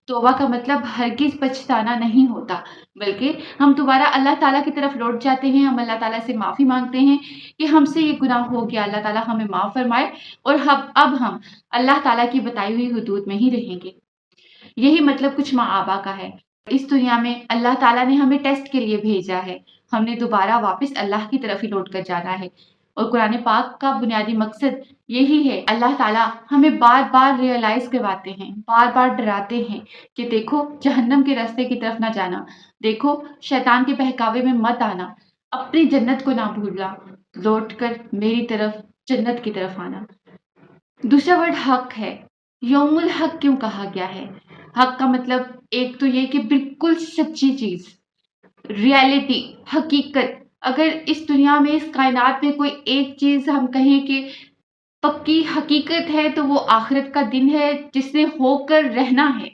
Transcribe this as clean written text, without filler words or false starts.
توبہ کا مطلب ہرگز پچھتانا نہیں ہوتا، بلکہ ہم دوبارہ اللہ تعالیٰ کی طرف لوٹ جاتے ہیں، ہم اللہ تعالیٰ سے معافی مانگتے ہیں کہ ہم سے یہ گناہ ہو گیا، اللہ تعالیٰ ہمیں معاف فرمائے، اور اب ہم اللہ تعالیٰ کی بتائی ہوئی حدود میں ہی رہیں گے۔ یہی مطلب کچھ مآبا کا ہے۔ اس دنیا میں اللہ تعالیٰ نے ہمیں ٹیسٹ کے لیے بھیجا ہے، ہم نے دوبارہ واپس اللہ کی طرف ہی لوٹ کر جانا ہے، اور قرآن پاک کا بنیادی مقصد یہی ہے۔ اللہ تعالیٰ ہمیں بار بار ریئلائز کرواتے ہیں، بار بار ڈراتے ہیں کہ دیکھو جہنم کے راستے کی طرف نہ جانا، دیکھو شیطان کے بہکاوے میں مت آنا، اپنی جنت کو نہ بھولنا، لوٹ کر میری طرف جنت کی طرف آنا۔ دوسرا ورڈ حق ہے۔ یوم الحق کیوں کہا گیا ہے؟ حق کا مطلب ایک تو یہ کہ بالکل سچی چیز، ریالٹی، حقیقت۔ اگر اس دنیا میں، اس کائنات میں کوئی ایک چیز ہم کہیں کہ پکی حقیقت ہے تو وہ آخرت کا دن ہے، جس نے ہو کر رہنا ہے۔